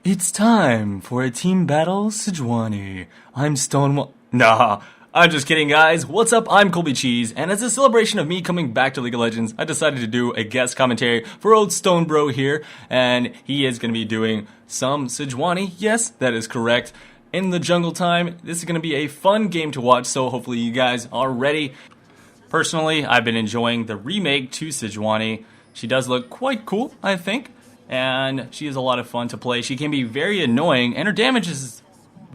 It's time for a team battle Sejuani. I'm Stonewall. Nah, I'm just kidding, guys. What's up? I'm Colby Cheese, and as a celebration of me coming back to League of Legends, I decided to do a guest commentary for old Stone Bro here, and he is going to be doing some Sejuani. Yes, that is correct. In the jungle time, this is going to be a fun game to watch, so hopefully you guys are ready. Personally, I've been enjoying the remake to Sejuani. She does look quite cool, I think. And she is a lot of fun to play. She can be very annoying, and her damage is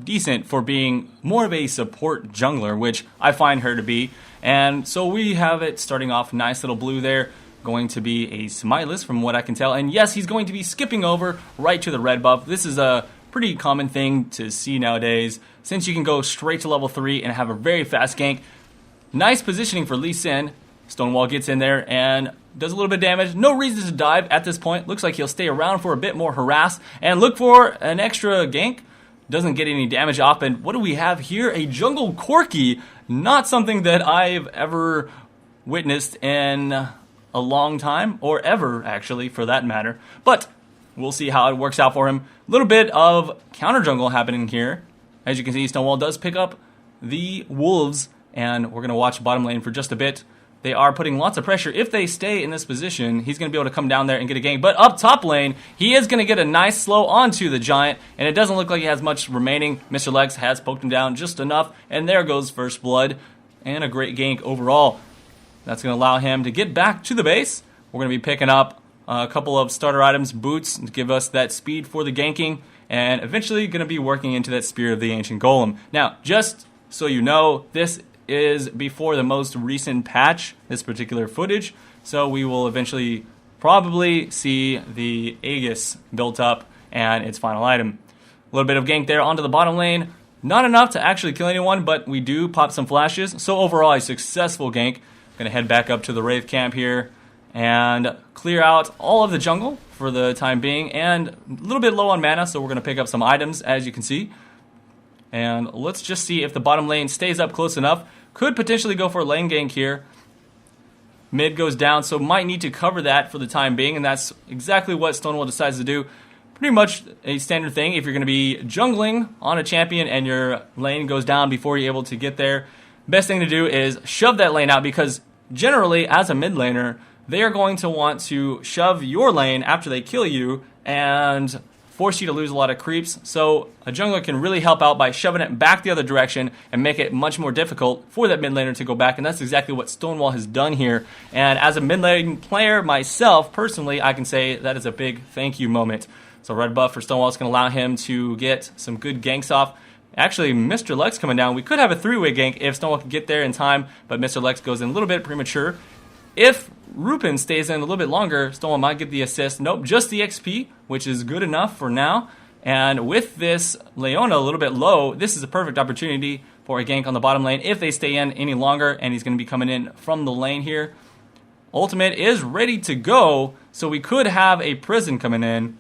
decent for being more of a support jungler, which I find her to be. And so we have it starting off nice little blue there, going to be a Smiteless from what I can tell. And yes, he's going to be skipping over right to the red buff. This is a pretty common thing to see nowadays, since you can go straight to level 3 and have a very fast gank. Nice positioning for Lee Sin. Stonewall gets in there and does a little bit of damage. No reason to dive at this point. Looks like he'll stay around for a bit more harass and look for an extra gank. Doesn't get any damage off. And what do we have here? A jungle Corki. Not something that I've ever witnessed in a long time, or ever actually for that matter. But we'll see how it works out for him. A little bit of counter jungle happening here. As you can see, Stonewall does pick up the wolves, and we're going to watch bottom lane for just a bit. They are putting lots of pressure. If they stay in this position, he's going to be able to come down there and get a gank. But up top lane, he is going to get a nice slow onto the Giant, and it doesn't look like he has much remaining. Mr. Lex has poked him down just enough, and there goes first blood, and a great gank overall. That's going to allow him to get back to the base. We're going to be picking up a couple of starter items, boots, to give us that speed for the ganking, and eventually going to be working into that Spear of the Ancient Golem. Now, just so you know, this is before the most recent patch, this particular footage, so we will eventually probably see the Aegis built up and its final item. A little bit of gank there onto the bottom lane. Not enough to actually kill anyone, but we do pop some flashes, so overall a successful gank. Gonna head back up to the Wraith camp here and clear out all of the jungle for the time being, and a little bit low on mana, so we're gonna pick up some items, as you can see. And let's just see if the bottom lane stays up close enough. Could potentially go for a lane gank here. Mid goes down, so might need to cover that for the time being, and that's exactly what Stonewall decides to do. Pretty much a standard thing if you're going to be jungling on a champion and your lane goes down before you're able to get there. Best thing to do is shove that lane out, because generally, as a mid laner, they are going to want to shove your lane after they kill you and force you to lose a lot of creeps. So a jungler can really help out by shoving it back the other direction and make it much more difficult for that mid laner to go back, and that's exactly what Stonewall has done here. And as a mid lane player myself, personally, I can say that is a big thank you moment. So red buff for Stonewall is going to allow him to get some good ganks off. Actually, Mr. Lex coming down. We could have a three-way gank if Stonewall could get there in time, but Mr. Lex goes in a little bit premature. If Rupin stays in a little bit longer, Stonewall might get the assist. Nope, just the XP, which is good enough for now. And with this Leona a little bit low, this is a perfect opportunity for a gank on the bottom lane if they stay in any longer, and he's going to be coming in from the lane here. Ultimate is ready to go, so we could have a prison coming in.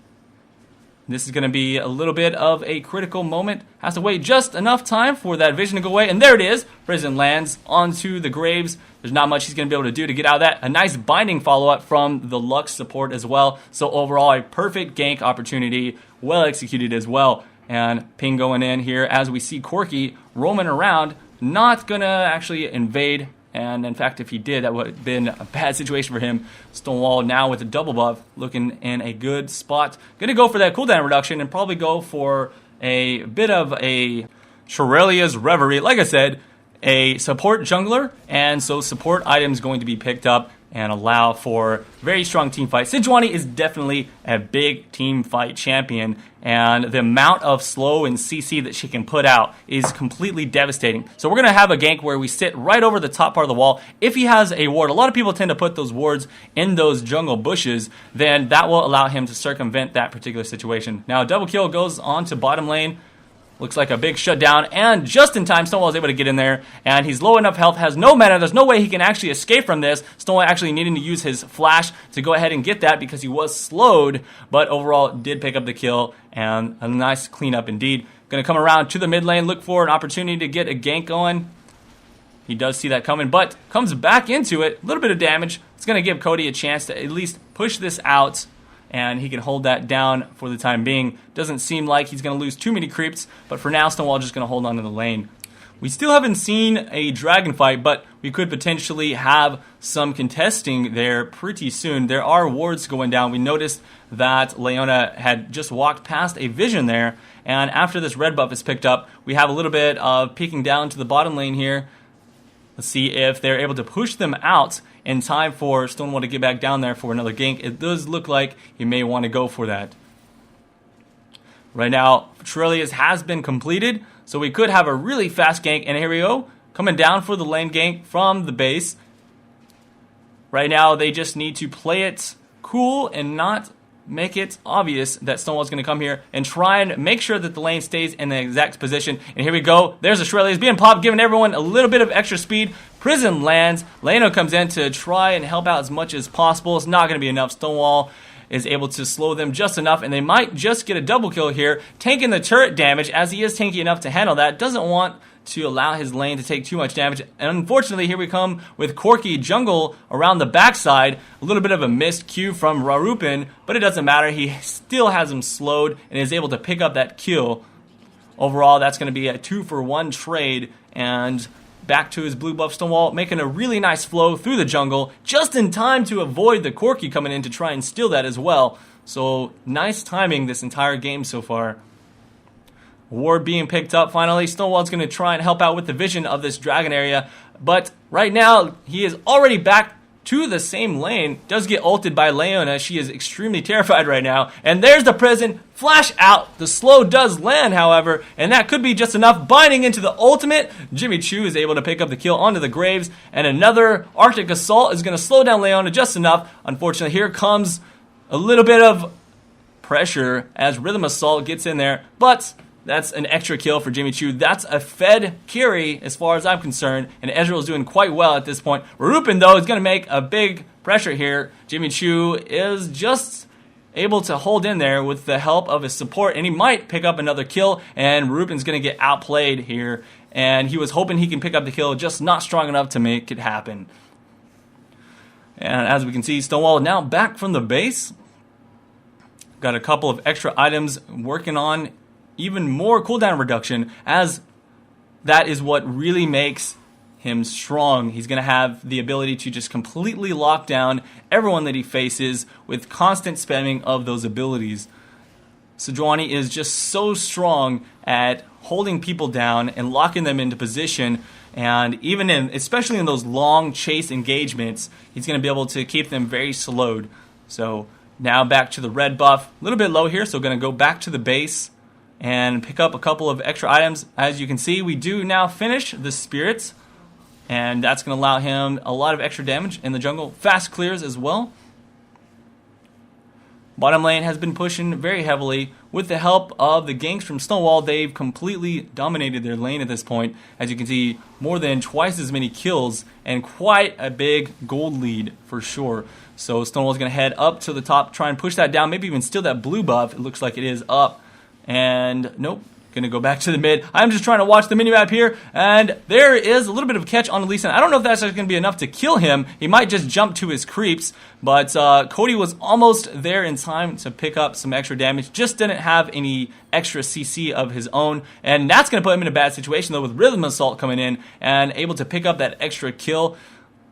This is going to be a little bit of a critical moment. Has to wait just enough time for that vision to go away. And there it is. Prison lands onto the graves. There's not much he's going to be able to do to get out of that. A nice binding follow-up from the Lux support as well. So overall, a perfect gank opportunity. Well executed as well. And ping going in here as we see Corki roaming around. Not going to actually invade. And in fact, if he did, that would have been a bad situation for him. Stonewall now with a double buff, looking in a good spot. Gonna go for that cooldown reduction and probably go for a bit of a Shirelia's Reverie. Like I said, a support jungler, and so support items going to be picked up and allow for very strong team fight. Sejuani is definitely a big team fight champion, and the amount of slow and CC that she can put out is completely devastating. So we're going to have a gank where we sit right over the top part of the wall. If he has a ward, a lot of people tend to put those wards in those jungle bushes, then that will allow him to circumvent that particular situation. Now, double kill goes on to bottom lane. Looks like a big shutdown, and just in time, Stonewall is able to get in there, and he's low enough health, has no mana. There's no way he can actually escape from this. Stonewall actually needing to use his flash to go ahead and get that because he was slowed, but overall did pick up the kill, and a nice cleanup indeed. Going to come around to the mid lane, look for an opportunity to get a gank going. He does see that coming, but comes back into it. A little bit of damage. It's going to give Cody a chance to at least push this out and he can hold that down for the time being. Doesn't seem like he's going to lose too many creeps, but for now, Stonewall just going to hold on to the lane. We still haven't seen a dragon fight, but we could potentially have some contesting there pretty soon. There are wards going down. We noticed that Leona had just walked past a vision there, and after this red buff is picked up, we have a little bit of peeking down to the bottom lane here. Let's see if they're able to push them out in time for Stonewall to get back down there for another gank. It does look like he may want to go for that. Right now, Trillius has been completed, so we could have a really fast gank. And here we go, coming down for the lane gank from the base. Right now, they just need to play it cool and not make it obvious that Stonewall's going to come here and try and make sure that the lane stays in the exact position. And here we go. There's Australia's being popped, giving everyone a little bit of extra speed. Prison lands. Leno comes in to try and help out as much as possible. It's not going to be enough. Stonewall is able to slow them just enough, and they might just get a double kill here, tanking the turret damage, as he is tanky enough to handle that. Doesn't want to allow his lane to take too much damage. And unfortunately, here we come with Corki jungle around the backside. A little bit of a missed Q from Rarupin, but it doesn't matter. He still has him slowed and is able to pick up that kill. Overall, that's going to be a 2-for-1 trade, and back to his blue buff Stonewall, making a really nice flow through the jungle, just in time to avoid the Corki coming in to try and steal that as well. So, nice timing this entire game so far. Ward being picked up finally. Stonewall's going to try and help out with the vision of this dragon area, but right now, he is already back to the same lane. Does get ulted by Leona. She is extremely terrified right now. And there's the prison. Flash out. The slow does land, however, and that could be just enough. Binding into the ultimate. Jimmy Choo is able to pick up the kill onto the Graves, and another Arctic Assault is going to slow down Leona just enough. Unfortunately, here comes a little bit of pressure as Rhythm Assault gets in there, but that's an extra kill for Jimmy Choo. That's a fed carry as far as I'm concerned, and Ezreal is doing quite well at this point. Rarupin, though, is going to make a big pressure here. Jimmy Choo is just able to hold in there with the help of his support, and he might pick up another kill, and Rarupin's going to get outplayed here, and he was hoping he can pick up the kill, just not strong enough to make it happen. And as we can see, Stonewall now back from the base. Got a couple of extra items working on even more cooldown reduction, as that is what really makes him strong. He's going to have the ability to just completely lock down everyone that he faces with constant spamming of those abilities. Sejuani is just so strong at holding people down and locking them into position, and even especially in those long chase engagements, he's going to be able to keep them very slowed. So now back to the red buff, a little bit low here, so going to go back to the base and pick up a couple of extra items. As you can see, we do now finish the spirits, and that's going to allow him a lot of extra damage in the jungle. Fast clears as well. Bottom lane has been pushing very heavily with the help of the ganks from Stonewall. They've completely dominated their lane at this point. As you can see, more than twice as many kills and quite a big gold lead for sure. So Stonewall's going to head up to the top, try and push that down, maybe even steal that blue buff. It looks like it is up. And nope, going to go back to the mid. I'm just trying to watch the minimap here, and there is a little bit of a catch on Lee Sin. I don't know if that's going to be enough to kill him. He might just jump to his creeps, but Cody was almost there in time to pick up some extra damage. Just didn't have any extra CC of his own, and that's going to put him in a bad situation, though, with Rhythm Assault coming in and able to pick up that extra kill.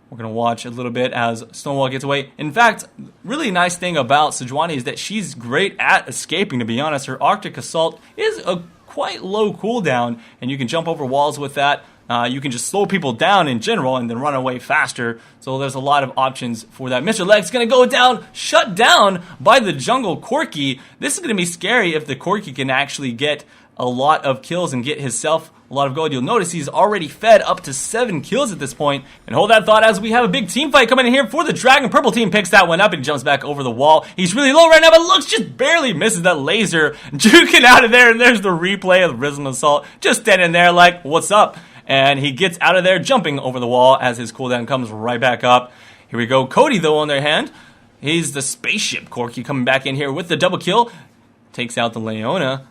We're going to watch a little bit as Stonewall gets away. In fact, really nice thing about Sejuani is that she's great at escaping, to be honest. Her Arctic Assault is a quite low cooldown, and you can jump over walls with that. You can just slow people down in general and then run away faster. So there's a lot of options for that. Mr. Leg's going to go down, shut down by the jungle Corki. This is going to be scary if the Corki can actually get a lot of kills and get himself a lot of gold. You'll notice he's already fed up to 7 kills at this point. And hold that thought as we have a big team fight coming in here for the Dragon. Purple team picks that one up and jumps back over the wall. He's really low right now, but looks just barely misses that laser. Juking out of there, and there's the replay of the Rhythm Assault. Just standing there like, what's up? And he gets out of there, jumping over the wall as his cooldown comes right back up. Here we go. Cody, though, on their hand. He's the spaceship Corki coming back in here with the double kill. Takes out the Leona.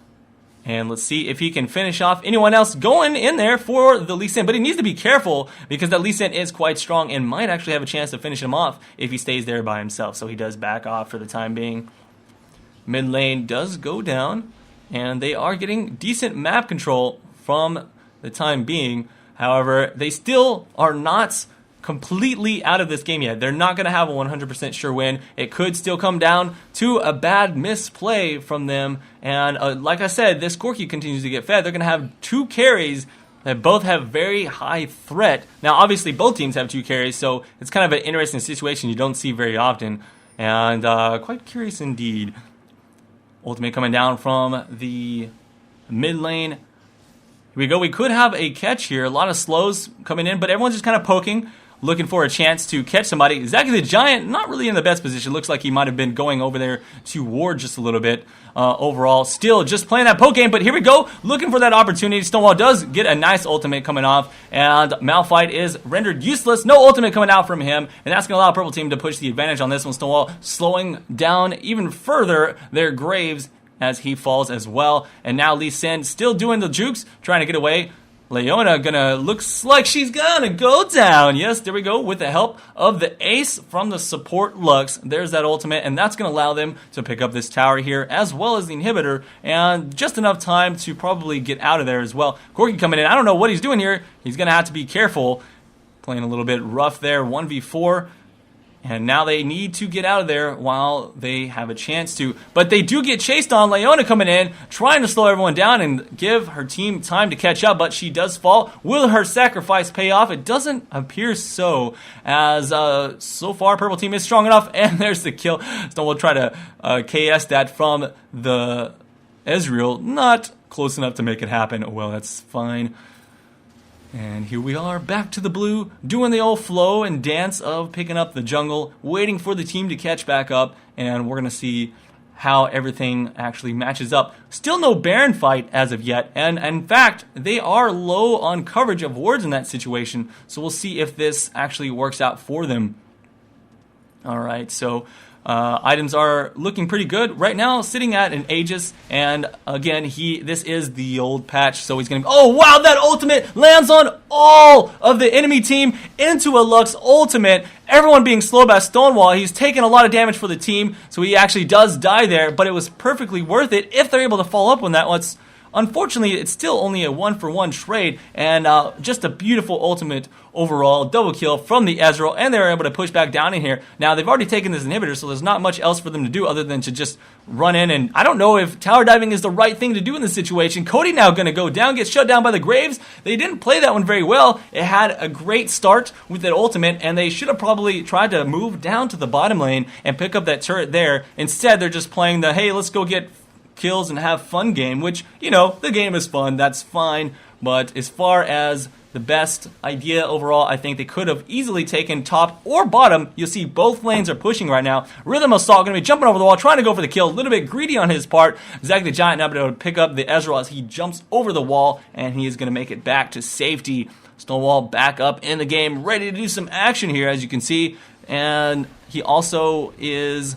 And let's see if he can finish off anyone else going in there for the Lee Sin. But he needs to be careful because that Lee Sin is quite strong and might actually have a chance to finish him off if he stays there by himself. So he does back off for the time being. mid lane does go down, and they are getting decent map control from the time being. However, they still are not completely out of this game yet. They're not going to have a 100% sure win. It could still come down to a bad misplay from them. And like I said, this Corki continues to get fed. They're going to have 2 carries that both have very high threat. Now, obviously, both teams have 2 carries, so it's kind of an interesting situation you don't see very often. And quite curious indeed. Ultimate coming down from the mid lane. Here we go. We could have a catch here. A lot of slows coming in, but everyone's just kind of poking, looking for a chance to catch somebody. Zaki the Giant, not really in the best position. Looks like he might have been going over there to ward just a little bit. Overall, still just playing that poke game, but here we go. Looking for that opportunity. Stonewall does get a nice ultimate coming off, and Malphite is rendered useless. No ultimate coming out from him, and that's going to allow Purple Team to push the advantage on this one. Stonewall slowing down even further their Graves as he falls as well. And now Lee Sin still doing the jukes, trying to get away. Leona looks like she's gonna go down. Yes, there we go, with the help of the ace from the support Lux. There's that ultimate, and that's gonna allow them to pick up this tower here, as well as the inhibitor, and just enough time to probably get out of there as well. Corki coming in, I don't know what he's doing here. He's gonna have to be careful. Playing a little bit rough there, 1v4. And now they need to get out of there while they have a chance to. But they do get chased on. Leona coming in, trying to slow everyone down and give her team time to catch up. But she does fall. Will her sacrifice pay off? It doesn't appear so. As so far, Purple Team is strong enough. And there's the kill. So we'll try to KS that from the Ezreal. Not close enough to make it happen. Oh, well, that's fine. And here we are, back to the blue, doing the old flow and dance of picking up the jungle, waiting for the team to catch back up, and we're going to see how everything actually matches up. Still no Baron fight as of yet, and in fact, they are low on coverage of wards in that situation, so we'll see if this actually works out for them. Alright, so items are looking pretty good right now, sitting at an Aegis, and again, this is the old patch, so he's gonna. Oh wow, that ultimate lands on all of the enemy team into a Lux ultimate. Everyone being slowed by Stonewall. He's taken a lot of damage for the team, so he actually does die there, but it was perfectly worth it if they're able to follow up on that. Unfortunately, it's still only a 1-for-1 trade, and just a beautiful ultimate overall. Double kill from the Ezreal, and they were able to push back down in here. Now, they've already taken this inhibitor, so there's not much else for them to do other than to just run in, and I don't know if tower diving is the right thing to do in this situation. Cody now going to go down, get shut down by the Graves. They didn't play that one very well. It had a great start with that ultimate, and they should have probably tried to move down to the bottom lane and pick up that turret there. Instead, they're just playing the, hey, let's go get kills and have fun game, which, you know, the game is fun, that's fine, but as far as the best idea overall, I think they could have easily taken top or bottom. You'll see both lanes are pushing right now. Rhythm Assault going to be jumping over the wall, trying to go for the kill, a little bit greedy on his part. Zach the Giant now able to pick up the Ezreal as he jumps over the wall, and he is going to make it back to safety. Stonewall back up in the game, ready to do some action here, as you can see, and he also is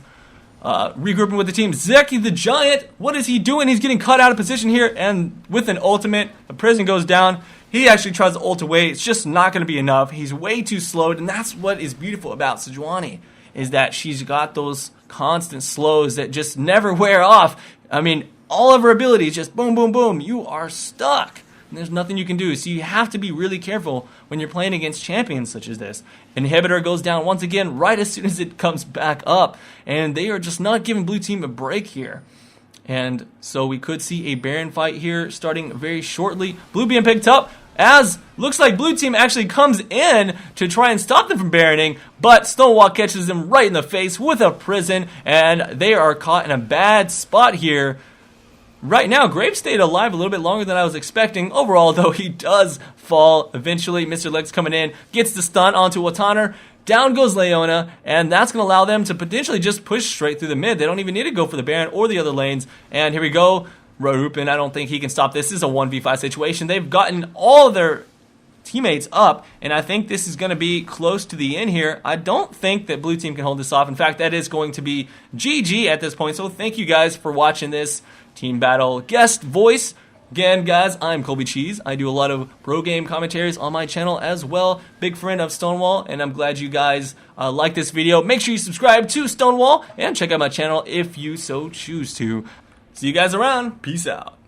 regrouping with the team. Zeki the Giant, what is he doing? He's getting cut out of position here, and with an ultimate, a prison goes down. He actually tries to ult away. It's just not going to be enough. He's way too slowed, and that's what is beautiful about Sejuani, is that she's got those constant slows that just never wear off. I mean, all of her abilities just boom, boom, boom. You are stuck. And there's nothing you can do. So you have to be really careful when you're playing against champions such as this. Inhibitor goes down once again right as soon as it comes back up. And they are just not giving blue team a break here. And so we could see a Baron fight here starting very shortly. Blue being picked up, as looks like blue team actually comes in to try and stop them from Baroning, but Stonewall catches them right in the face with a prison, and they are caught in a bad spot here. Right now, Graves stayed alive a little bit longer than I was expecting. Overall, though, he does fall eventually. Mr. Lex coming in, gets the stun onto Wataner. Down goes Leona, and that's going to allow them to potentially just push straight through the mid. They don't even need to go for the Baron or the other lanes. And here we go. Rarupin, I don't think he can stop this. This is a 1v5 situation. They've gotten all of their teammates up, and I think this is going to be close to the end here. I don't think that blue team can hold this off. In fact, that is going to be GG at this point. So thank you guys for watching this team battle guest voice. Again, guys, I'm Colby Cheese. I do a lot of pro game commentaries on my channel as well. Big friend of Stonewall, and I'm glad you guys like this video. Make sure you subscribe to Stonewall and check out my channel if you so choose to. See you guys around. Peace out.